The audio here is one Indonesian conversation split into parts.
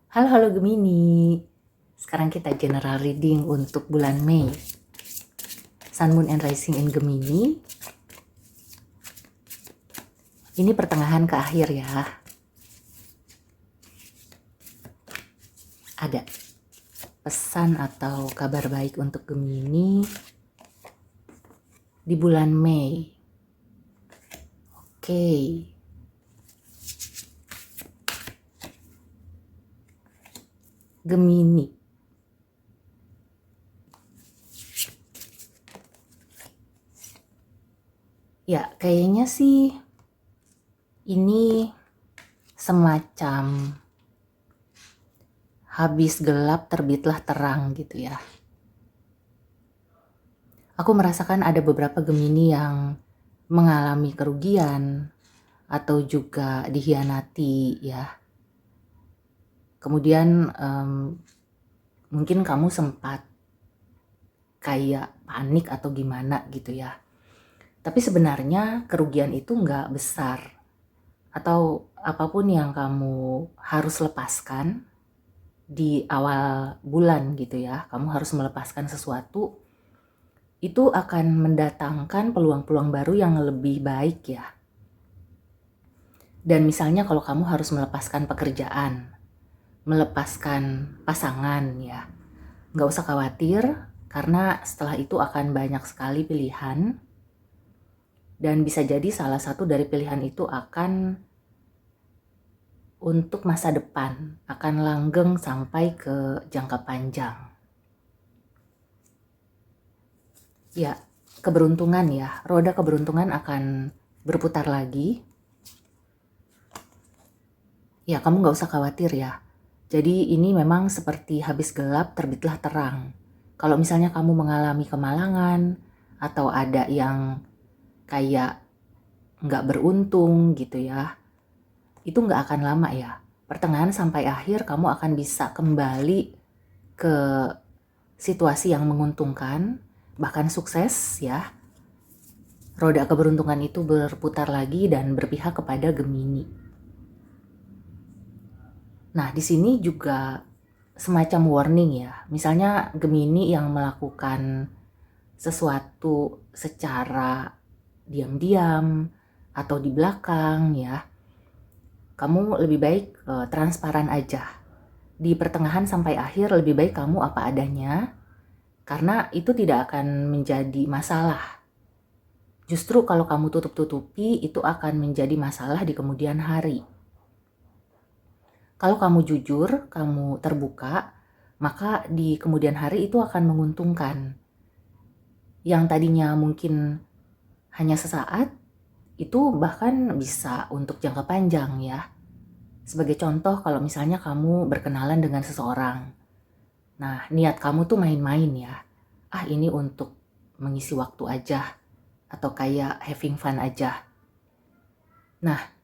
Halo halo Gemini. Sekarang kita general reading untuk bulan Mei. Sun, Moon, and Rising in Gemini. Ini pertengahan ke akhir ya. Ada pesan atau kabar baik untuk Gemini di bulan Mei. Oke. Gemini. Ya, kayaknya sih ini semacam habis gelap terbitlah terang gitu ya. Aku merasakan ada beberapa Gemini yang mengalami kerugian atau juga dikhianati ya. Kemudian mungkin kamu sempat kayak panik atau gimana gitu ya. Tapi sebenarnya kerugian itu nggak besar. Atau apapun yang kamu harus lepaskan di awal bulan gitu ya. Kamu harus melepaskan sesuatu. Itu akan mendatangkan peluang-peluang baru yang lebih baik ya. Dan misalnya kalau kamu harus melepaskan pekerjaan, melepaskan pasangan ya, nggak usah khawatir karena setelah itu akan banyak sekali pilihan dan bisa jadi salah satu dari pilihan itu akan untuk masa depan, akan langgeng sampai ke jangka panjang. Ya, keberuntungan ya, roda keberuntungan akan berputar lagi. Ya, kamu nggak usah khawatir ya. Jadi ini memang seperti habis gelap terbitlah terang. Kalau misalnya kamu mengalami kemalangan atau ada yang kayak nggak beruntung gitu ya, itu nggak akan lama ya. Pertengahan sampai akhir kamu akan bisa kembali ke situasi yang menguntungkan, bahkan sukses ya. Roda keberuntungan itu berputar lagi dan berpihak kepada Gemini. Nah, di sini juga semacam warning ya. Misalnya Gemini yang melakukan sesuatu secara diam-diam atau di belakang ya. Kamu lebih baik transparan aja. Di pertengahan sampai akhir lebih baik kamu apa adanya. Karena itu tidak akan menjadi masalah. Justru kalau kamu tutup-tutupi itu akan menjadi masalah di kemudian hari. Kalau kamu jujur, kamu terbuka, maka di kemudian hari itu akan menguntungkan. Yang tadinya mungkin hanya sesaat, itu bahkan bisa untuk jangka panjang ya. Sebagai contoh, kalau misalnya kamu berkenalan dengan seseorang. Nah, niat kamu tuh main-main ya. Ah, ini untuk mengisi waktu aja. Atau kayak having fun aja. Nah,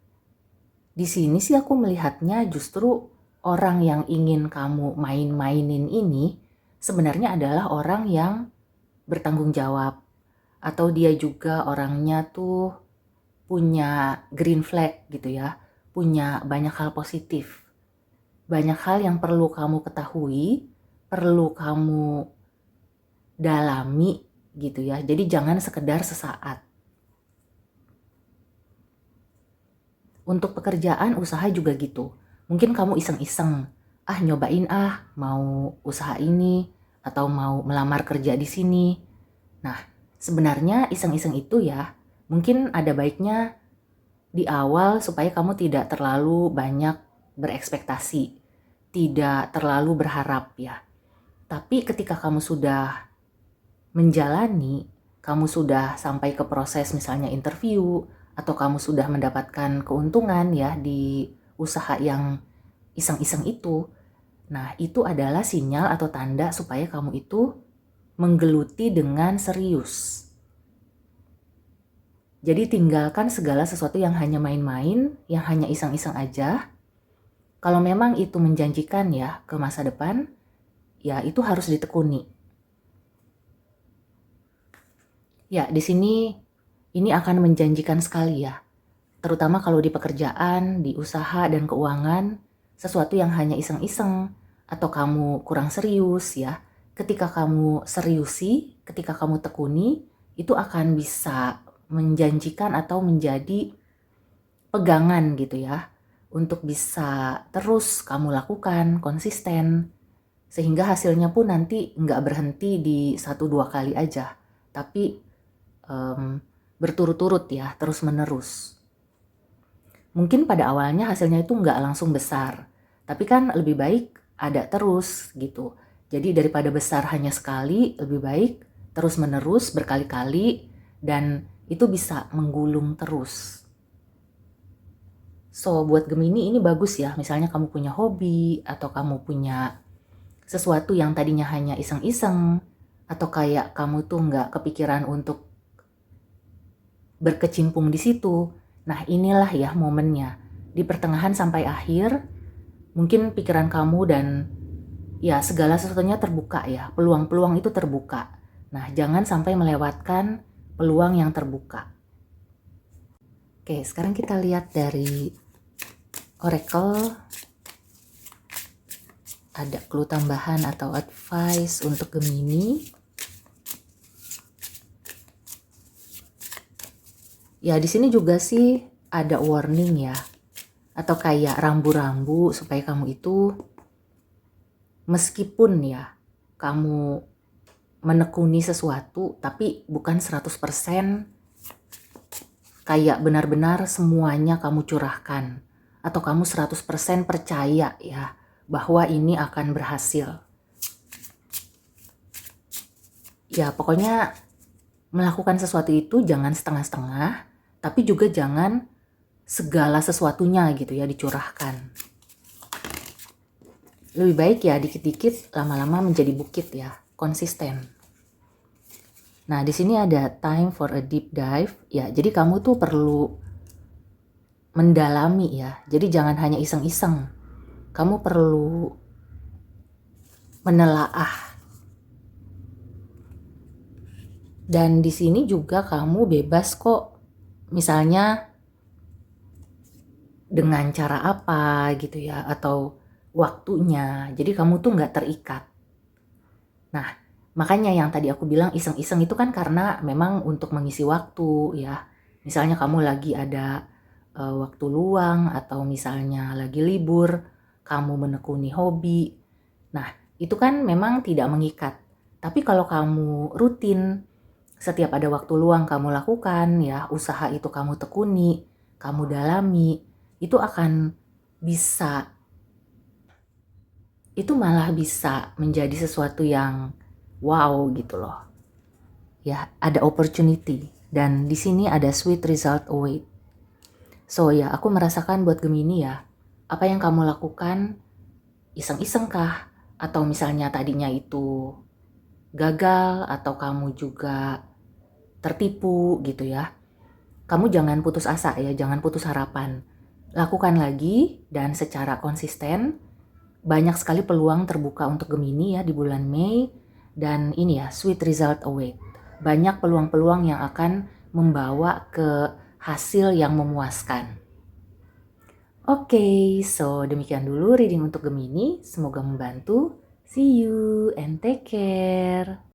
di sini sih aku melihatnya justru orang yang ingin kamu main-mainin ini sebenarnya adalah orang yang bertanggung jawab. Atau dia juga orangnya tuh punya green flag gitu ya. Punya banyak hal positif. Banyak hal yang perlu kamu ketahui, perlu kamu dalami gitu ya. Jadi jangan sekedar sesaat. Untuk pekerjaan, usaha juga gitu. Mungkin kamu iseng-iseng, nyobain mau usaha ini atau mau melamar kerja di sini. Nah, sebenarnya iseng-iseng itu ya, mungkin ada baiknya di awal supaya kamu tidak terlalu banyak berekspektasi, tidak terlalu berharap ya. Tapi ketika kamu sudah menjalani, kamu sudah sampai ke proses misalnya interview, atau kamu sudah mendapatkan keuntungan ya di usaha yang iseng-iseng itu. Nah, itu adalah sinyal atau tanda supaya kamu itu menggeluti dengan serius. Jadi tinggalkan segala sesuatu yang hanya main-main, yang hanya iseng-iseng aja. Kalau memang itu menjanjikan ya ke masa depan, ya itu harus ditekuni. Ya, di sini ini akan menjanjikan sekali ya. Terutama kalau di pekerjaan, di usaha dan keuangan, sesuatu yang hanya iseng-iseng atau kamu kurang serius ya. Ketika kamu seriusi, ketika kamu tekuni, itu akan bisa menjanjikan atau menjadi pegangan gitu ya, untuk bisa terus kamu lakukan konsisten, sehingga hasilnya pun nanti nggak berhenti di 1-2 kali aja, tapi berturut-turut ya, terus menerus. Mungkin pada awalnya hasilnya itu nggak langsung besar, tapi kan lebih baik ada terus gitu. Jadi daripada besar hanya sekali, lebih baik terus menerus berkali-kali, dan itu bisa menggulung terus. So, buat Gemini ini bagus ya, misalnya kamu punya hobi, atau kamu punya sesuatu yang tadinya hanya iseng-iseng, atau kayak kamu tuh nggak kepikiran untuk berkecimpung di situ. Nah, inilah ya momennya. Di pertengahan sampai akhir, mungkin pikiran kamu dan ya segala sesuatunya terbuka ya, peluang-peluang itu terbuka. Nah, jangan sampai melewatkan peluang yang terbuka. Oke, sekarang kita lihat dari Oracle. Ada clue tambahan atau advice untuk Gemini. Ya, di sini juga sih ada warning ya. Atau kayak rambu-rambu supaya kamu itu, meskipun ya kamu menekuni sesuatu, tapi bukan 100% kayak benar-benar semuanya kamu curahkan. Atau kamu 100% percaya ya bahwa ini akan berhasil. Ya pokoknya melakukan sesuatu itu jangan setengah-setengah, tapi juga jangan segala sesuatunya gitu ya dicurahkan. Lebih baik ya dikit-dikit, lama-lama menjadi bukit ya, konsisten. Nah di sini ada time for a deep dive ya, jadi kamu tuh perlu mendalami ya, jadi jangan hanya iseng-iseng. Kamu perlu menelaah. Dan di sini juga kamu bebas kok, misalnya dengan cara apa gitu ya, atau waktunya. Jadi kamu tuh nggak terikat. Nah, makanya yang tadi aku bilang iseng-iseng itu kan karena memang untuk mengisi waktu ya. Misalnya kamu lagi ada waktu luang, atau misalnya lagi libur, kamu menekuni hobi. Nah, itu kan memang tidak mengikat. Tapi kalau kamu rutin, setiap ada waktu luang kamu lakukan ya, usaha itu kamu tekuni, kamu dalami, itu akan bisa, itu malah bisa menjadi sesuatu yang wow gitu loh. Ya, ada opportunity, dan di sini ada sweet result await. So ya, aku merasakan buat Gemini ya, apa yang kamu lakukan iseng-iseng kah? Atau misalnya tadinya itu gagal, atau kamu juga tertipu gitu ya. Kamu jangan putus asa ya, jangan putus harapan. Lakukan lagi dan secara konsisten. Banyak sekali peluang terbuka untuk Gemini ya di bulan Mei. Dan ini ya, sweet result await. Banyak peluang-peluang yang akan membawa ke hasil yang memuaskan. Oke, so demikian dulu reading untuk Gemini. Semoga membantu. See you and take care.